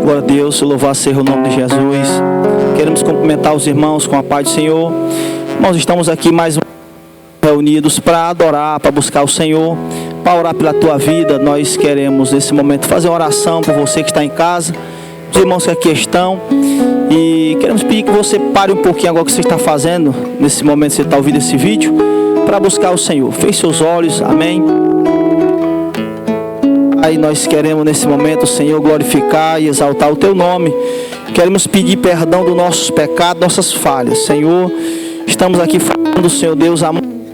Glória a Deus, louvado seja o nome de Jesus. Queremos cumprimentar os irmãos com a paz do Senhor. Nós estamos aqui mais reunidos para adorar, para buscar o Senhor, para orar pela tua vida. Nós queremos nesse momento fazer uma oração por você que está em casa, os irmãos que aqui estão, e queremos pedir que você pare um pouquinho agora o que você está fazendo, nesse momento que você está ouvindo esse vídeo, para buscar o Senhor. Feche seus olhos, amém. Aí nós queremos nesse momento, Senhor, glorificar e exaltar o teu nome. Queremos pedir perdão dos nossos pecados, nossas falhas. Senhor, estamos aqui falando, Senhor Deus, a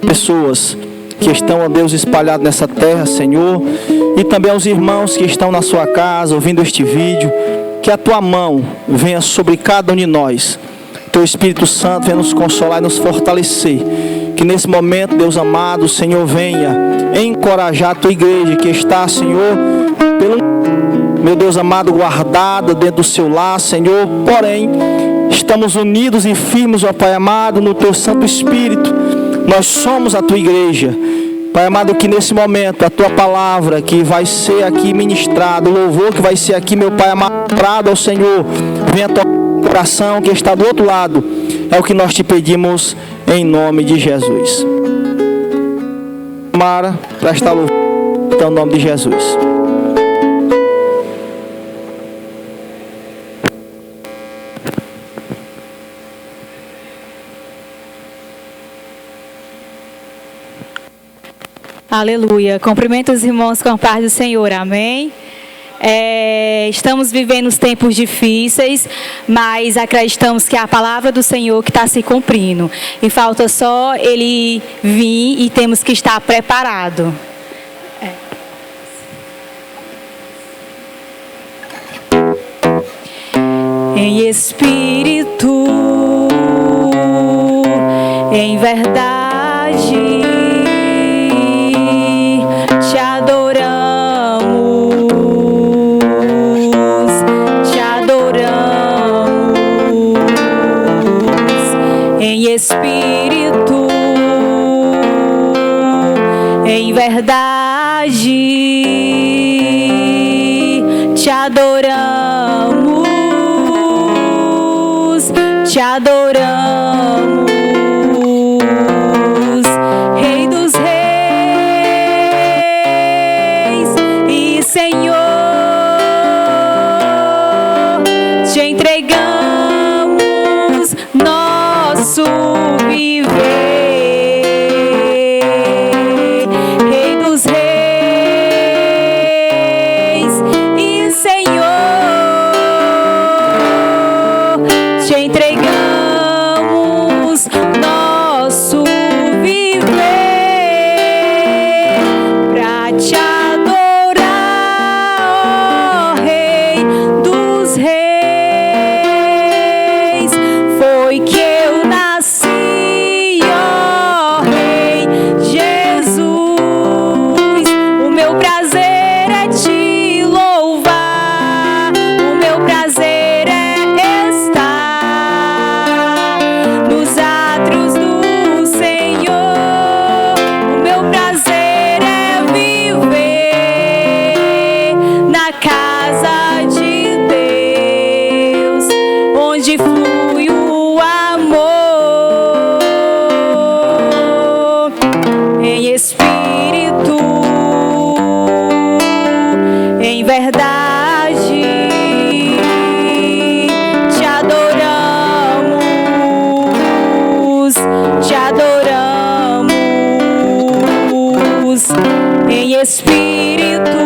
pessoas que estão, ó Deus, espalhadas nessa terra, Senhor, e também aos irmãos que estão na sua casa ouvindo este vídeo. Que a tua mão venha sobre cada um de nós. Teu Espírito Santo venha nos consolar e nos fortalecer. Que nesse momento, Deus amado, o Senhor venha encorajar a tua igreja que está, Senhor, meu Deus amado, guardada dentro do seu lar, Senhor. Porém, estamos unidos e firmes, ó Pai amado, no teu Santo Espírito. Nós somos a tua igreja. Pai amado, que nesse momento a tua palavra que vai ser aqui ministrada, o louvor que vai ser aqui, meu Pai amado, ao Senhor, venha tocar o coração que está do outro lado. É o que nós te pedimos em nome de Jesus. Mara, para estar louvando o nome de Jesus. Aleluia. Cumprimento os irmãos com a paz do Senhor. Amém. Estamos vivendo os tempos difíceis, mas acreditamos que é a palavra do Senhor que está se cumprindo. E falta só Ele vir e temos que estar preparado. Em espírito, em verdade, te adoramos, em espírito, em verdade, te adoramos, te adoramos, Rei dos Reis e Senhor, te entregamos nosso viver, Rei dos Reis e Senhor, te entregamos nosso viver pra te adorar, ó Rei dos Reis. Foi que eu nasci, ó Rei Jesus. O meu prazer é te louvar, o meu prazer é estar nos átrios do Senhor. O meu prazer é viver na casa de Deus, onde flui o amor, em espírito, em verdade, te adoramos, te adoramos, em espírito,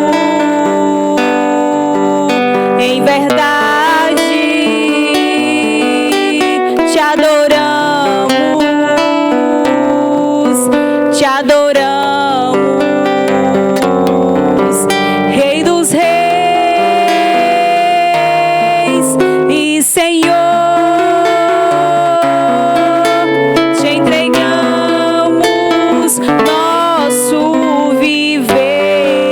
em verdade, te adoramos, te adoramos, Rei dos Reis e Senhor, te entregamos nosso viver.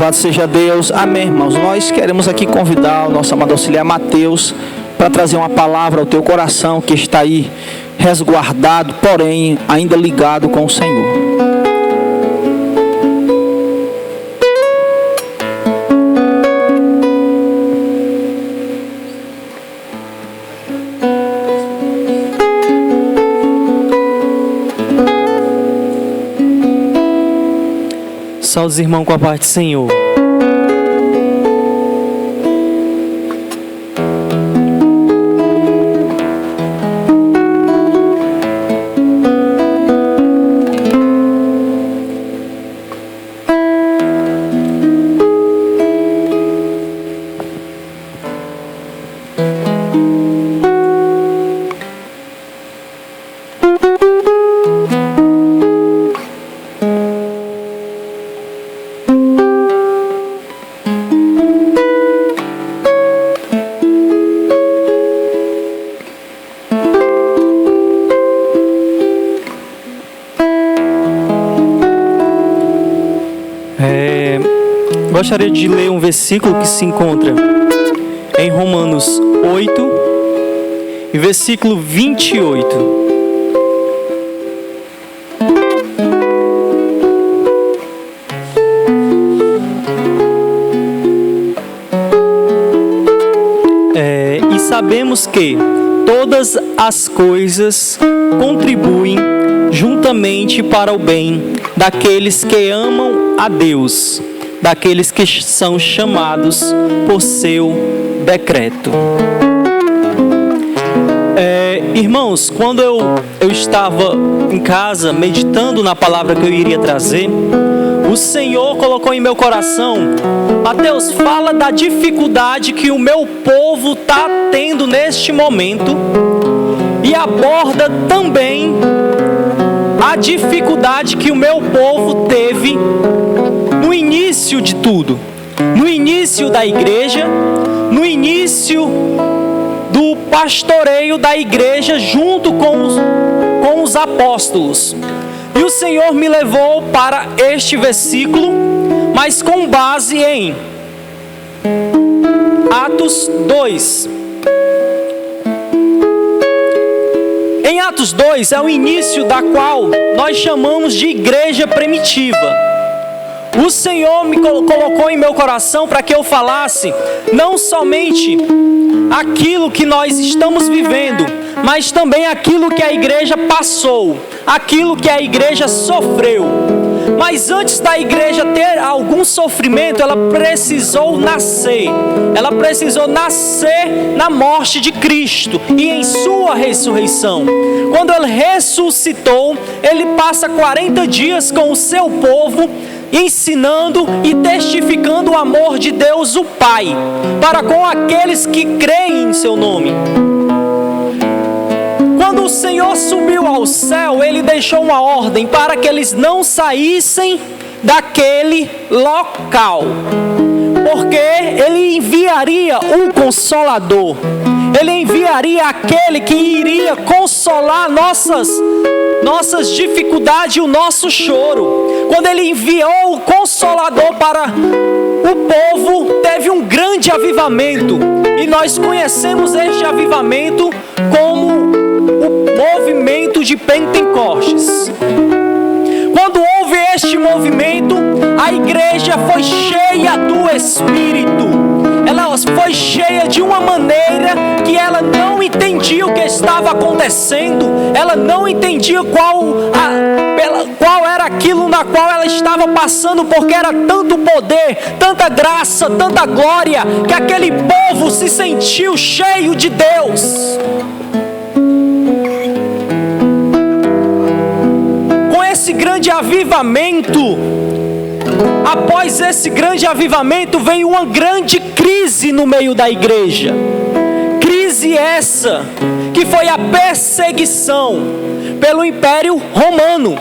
Louvado seja Deus. Amém, irmãos. Nós queremos aqui convidar o nosso amado auxiliar Mateus para trazer uma palavra ao teu coração que está aí resguardado, porém ainda ligado com o Senhor. Saúde, irmão, com a paz do Senhor. Gostaria de ler um versículo que se encontra em Romanos 8, e versículo 28. E sabemos que todas as coisas contribuem juntamente para o bem daqueles que amam a Deus, daqueles que são chamados por seu decreto. Irmãos, quando eu estava em casa meditando na palavra que eu iria trazer, o Senhor colocou em meu coração: Mateus, fala da dificuldade que o meu povo está tendo neste momento, e aborda também a dificuldade que o meu povo teve no início de tudo, no início da igreja, no início do pastoreio da igreja junto com os apóstolos. E o Senhor me levou para este versículo, mas com base em Atos 2. Em Atos 2 é o início da qual nós chamamos de igreja primitiva. O Senhor me colocou em meu coração para que eu falasse não somente aquilo que nós estamos vivendo, mas também aquilo que a igreja passou, aquilo que a igreja sofreu. Mas antes da igreja ter algum sofrimento, ela precisou nascer. Ela precisou nascer na morte de Cristo e em sua ressurreição. Quando ele ressuscitou, ele passa 40 dias com o seu povo, ensinando e testificando o amor de Deus o Pai para com aqueles que creem em seu nome. Quando o Senhor subiu ao céu, ele deixou uma ordem para que eles não saíssem daquele local, porque ele enviaria um Consolador. Ele enviaria aquele que iria consolar nossas dificuldades e o nosso choro. Quando ele enviou o Consolador para o povo, teve um grande avivamento. E nós conhecemos este avivamento como o movimento de Pentecostes. Quando houve este movimento, a igreja foi cheia do Espírito. Ela foi cheia de uma maneira que ela não entendia o que estava acontecendo. Ela não entendia qual era aquilo na qual ela estava passando, porque era tanto poder, tanta graça, tanta glória, que aquele povo se sentiu cheio de Deus. Com esse grande avivamento, após esse grande avivamento, veio uma grande crise no meio da igreja. Crise essa que foi a perseguição pelo Império Romano.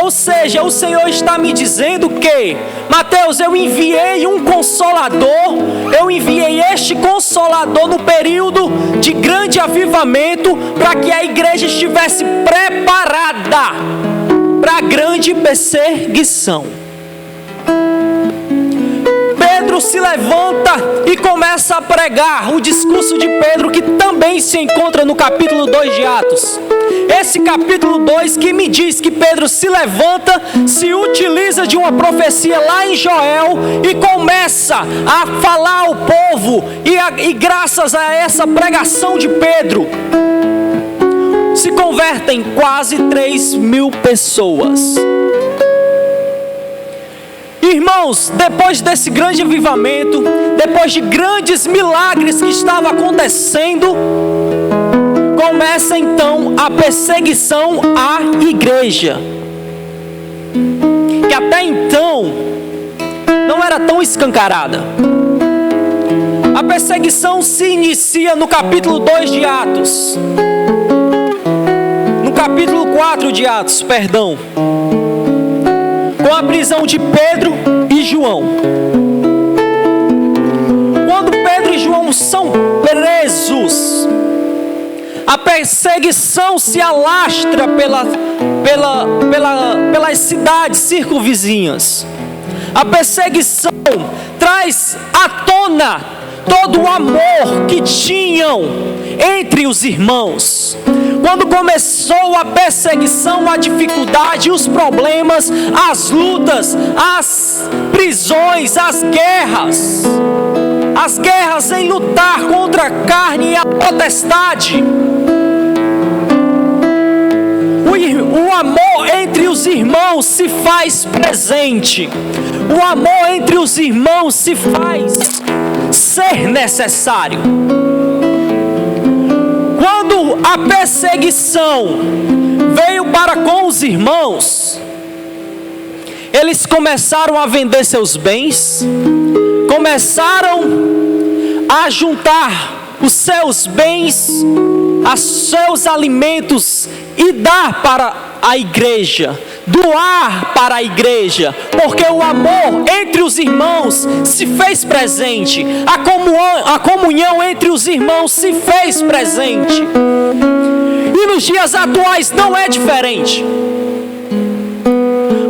Ou seja, o Senhor está me dizendo que: Mateus, eu enviei um Consolador, eu enviei este Consolador no período de grande avivamento, para que a igreja estivesse preparada para a grande perseguição. Pedro se levanta e começa a pregar o discurso de Pedro, que também se encontra no capítulo 2 de Atos. Esse capítulo 2 que me diz que Pedro se levanta, se utiliza de uma profecia lá em Joel e começa a falar ao povo, e graças a essa pregação de Pedro, se convertem quase 3.000 pessoas. Irmãos, depois desse grande avivamento, depois de grandes milagres que estavam acontecendo, começa então a perseguição à igreja, que até então não era tão escancarada. A perseguição se inicia no capítulo 2 de Atos, no capítulo 4 de Atos, perdão, com a prisão de Pedro e João. Quando Pedro e João são presos, a perseguição se alastra pelas cidades circunvizinhas. A perseguição traz à tona todo o amor que tinham entre os irmãos. Quando começou a perseguição, a dificuldade, os problemas, as lutas, as prisões, as guerras em lutar contra a carne e a potestade, o amor entre os irmãos se faz presente. O amor entre os irmãos se faz ser necessário. Quando a perseguição veio para com os irmãos, eles começaram a vender seus bens, começaram a juntar os seus bens, os seus alimentos e dar para a igreja, doar para a igreja, porque o amor entre os irmãos se fez presente, a comunhão entre os irmãos se fez presente. E nos dias atuais não é diferente.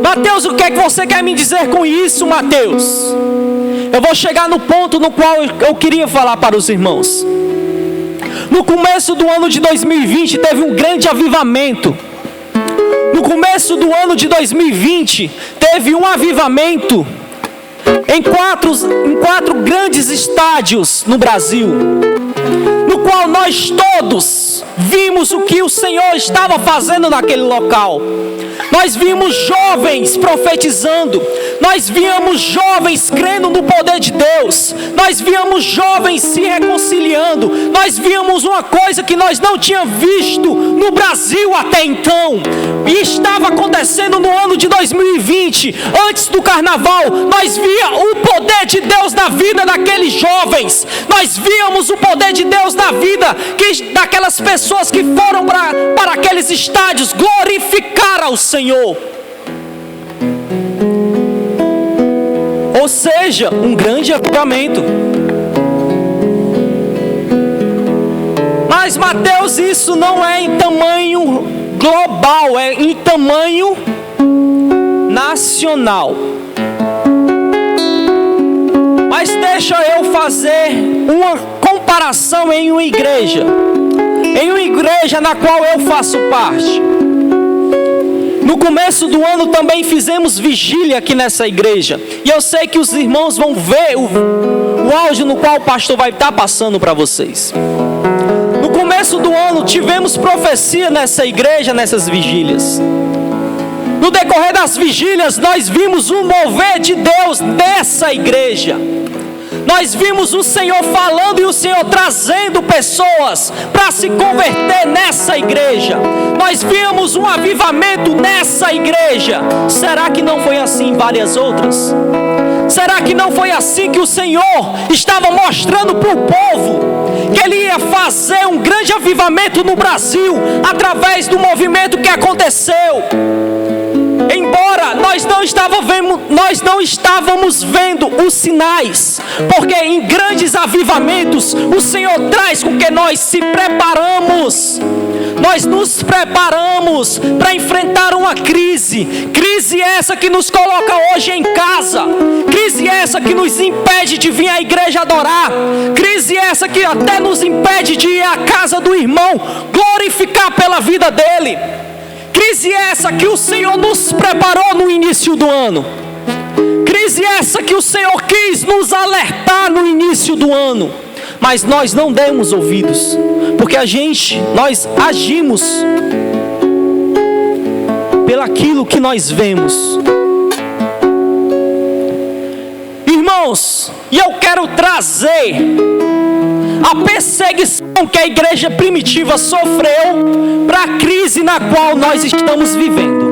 Mateus, o que é que você quer me dizer com isso, Mateus? Eu vou chegar no ponto no qual eu queria falar para os irmãos. No começo do ano de 2020 teve um grande avivamento. No começo do ano de 2020 teve um avivamento em quatro grandes estádios no Brasil, no qual nós todos vimos o que o Senhor estava fazendo naquele local. Nós vimos jovens profetizando, nós víamos jovens crendo no poder de Deus, nós víamos jovens se reconciliando, nós víamos uma coisa que nós não tínhamos visto no Brasil até então, e estava acontecendo no ano de 2020, antes do carnaval. Nós víamos o poder de Deus na vida daqueles jovens, nós víamos o poder de Deus na vida daquelas pessoas que foram para aqueles estádios glorificar ao Senhor. Ou seja, um grande avivamento. Mas, Mateus, isso não é em tamanho global, é em tamanho nacional. Mas deixa eu fazer uma comparação em uma igreja na qual eu faço parte. No começo do ano também fizemos vigília aqui nessa igreja. E eu sei que os irmãos vão ver o áudio no qual o pastor vai estar passando para vocês. No começo do ano tivemos profecia nessa igreja, nessas vigílias. No decorrer das vigílias nós vimos o mover de Deus nessa igreja. Nós vimos o Senhor falando e o Senhor trazendo pessoas para se converter nessa igreja. Nós vimos um avivamento nessa igreja. Será que não foi assim em várias outras? Será que não foi assim que o Senhor estava mostrando para o povo que Ele ia fazer um grande avivamento no Brasil através do movimento que aconteceu? Embora nós não estávamos vendo os sinais, porque em grandes avivamentos o Senhor traz com que nós se preparamos. Nós nos preparamos para enfrentar uma crise. crise essa que nos coloca hoje em casa, crise essa que nos impede de vir à igreja adorar, crise essa que até nos impede de ir à casa do irmão, glorificar pela vida dele, crise essa que o Senhor nos preparou no início do ano, crise essa que o Senhor quis nos alertar no início do ano, mas nós não demos ouvidos, porque nós agimos pelaquilo que nós vemos. Irmãos, e eu quero trazer a perseguição que a igreja primitiva sofreu para a crise na qual nós estamos vivendo.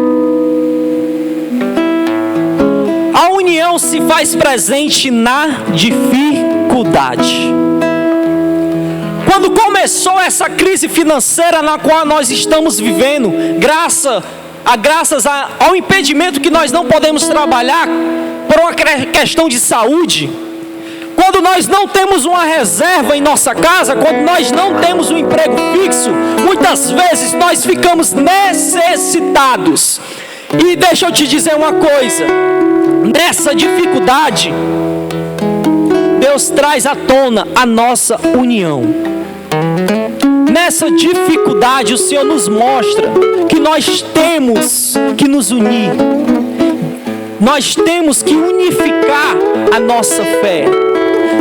A união se faz presente na dificuldade. Quando começou essa crise financeira na qual nós estamos vivendo, graças ao impedimento que nós não podemos trabalhar por uma questão de saúde, quando nós não temos uma reserva em nossa casa, quando nós não temos um emprego fixo, muitas vezes nós ficamos necessitados. E deixa eu te dizer uma coisa, nessa dificuldade, Deus traz à tona a nossa união. Nessa dificuldade, o Senhor nos mostra que nós temos que nos unir. Nós temos que unificar a nossa fé.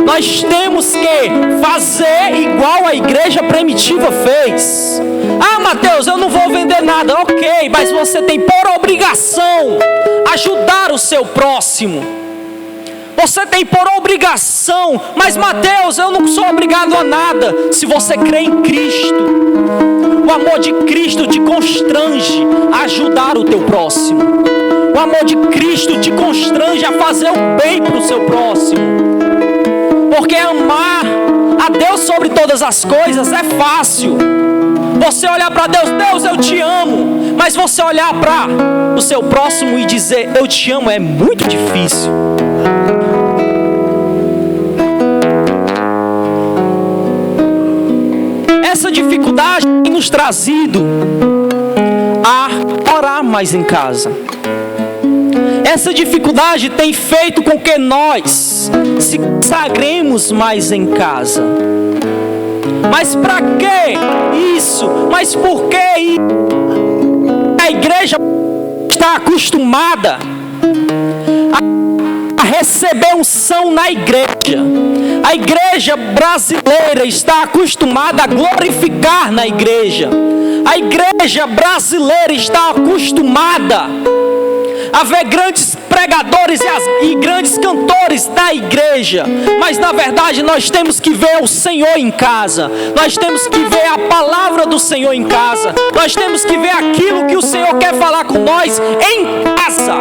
Nós temos que fazer igual a igreja primitiva fez. Ah, Mateus, eu não vou vender nada. Ok, mas você tem por obrigação ajudar o seu próximo. Você tem por obrigação, mas Mateus, eu não sou obrigado a nada. Se você crê em Cristo, o amor de Cristo te constrange a ajudar o teu próximo. O amor de Cristo te constrange a fazer o bem para o seu próximo. Porque amar a Deus sobre todas as coisas é fácil. Você olhar para Deus, Deus, eu te amo. Mas você olhar para o seu próximo e dizer, eu te amo, é muito difícil. Essa dificuldade tem nos trazido a orar mais em casa. Essa dificuldade tem feito com que nós se consagremos mais em casa. Mas para que isso? Mas por que isso? A igreja está acostumada a receber unção na igreja. A igreja brasileira está acostumada a glorificar na igreja. A igreja brasileira está acostumada a ver grandes pregadores e grandes cantores na igreja, mas na verdade nós temos que ver o Senhor em casa, nós temos que ver a palavra do Senhor em casa, nós temos que ver aquilo que o Senhor quer falar com nós em casa,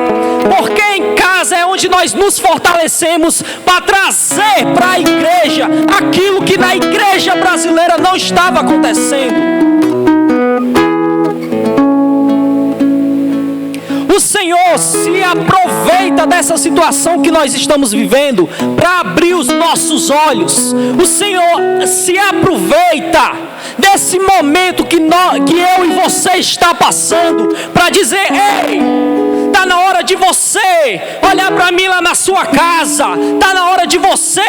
porque em casa é onde nós nos fortalecemos para trazer para a igreja aquilo que na igreja brasileira não estava acontecendo. O Senhor se aproveita dessa situação que nós estamos vivendo para abrir os nossos olhos. O Senhor se aproveita desse momento que eu e você está passando para dizer, ei, está na hora de você olhar para mim lá na sua casa, está na hora de você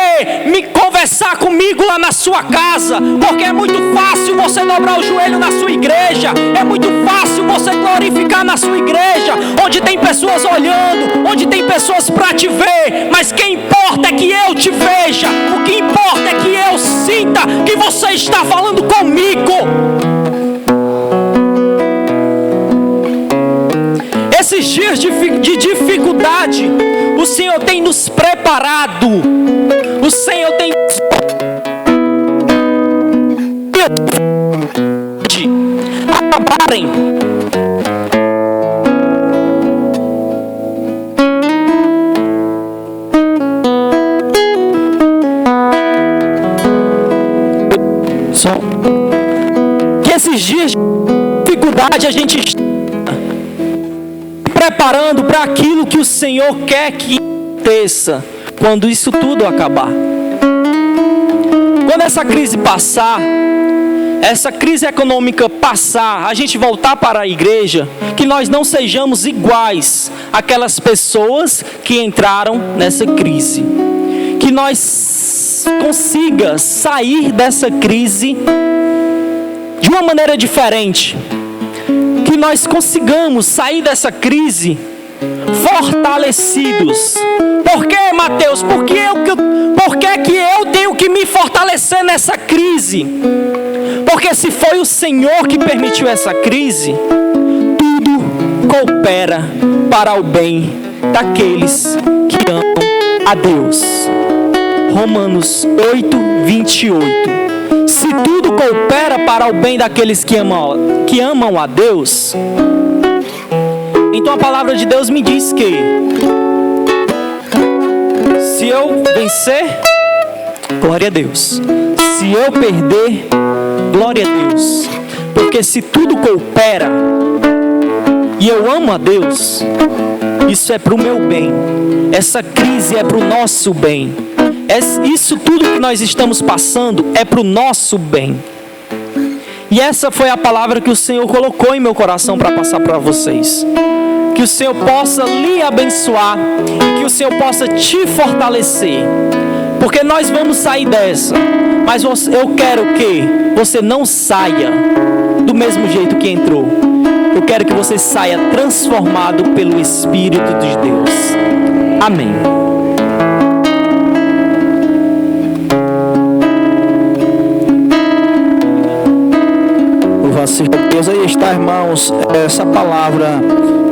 me conversar comigo lá na sua casa, porque é muito fácil você dobrar o joelho na sua igreja, é muito fácil você glorificar na sua igreja, onde tem pessoas olhando, onde tem pessoas para te ver, mas quem importa é que eu te veja, o que importa é que eu sinta que você está falando comigo. Esses dias de dificuldade, o Senhor tem nos preparado, o Senhor tem acabarem. Que esses dias de dificuldade a gente está preparando para aquilo que o Senhor quer que aconteça quando isso tudo acabar. Quando essa crise passar, essa crise econômica passar, a gente voltar para a igreja, que nós não sejamos iguais àquelas pessoas que entraram nessa crise. Que nós consiga sair dessa crise de uma maneira diferente. Que nós consigamos sair dessa crise fortalecidos. Por que, Mateus? Por que que eu tenho que me fortalecer nessa crise? Porque se foi o Senhor que permitiu essa crise, tudo coopera para o bem daqueles que amam a Deus. Romanos 8:28. Se tudo coopera para o bem daqueles que amam a Deus, então a palavra de Deus me diz que se eu vencer, glória a Deus. Se eu perder, glória a Deus. Porque se tudo coopera e eu amo a Deus, isso é para o meu bem. Essa crise é para o nosso bem. Isso tudo que nós estamos passando é para o nosso bem. E essa foi a palavra que o Senhor colocou em meu coração para passar para vocês. Que o Senhor possa lhe abençoar e que o Senhor possa te fortalecer. Porque nós vamos sair dessa. Mas eu quero que você não saia do mesmo jeito que entrou. Eu quero que você saia transformado pelo Espírito de Deus. Amém. Louvado seja Deus. Aí está, irmãos, essa palavra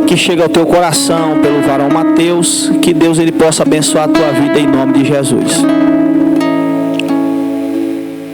que chega ao teu coração pelo varão Mateus. Que Deus ele possa abençoar a tua vida em nome de Jesus.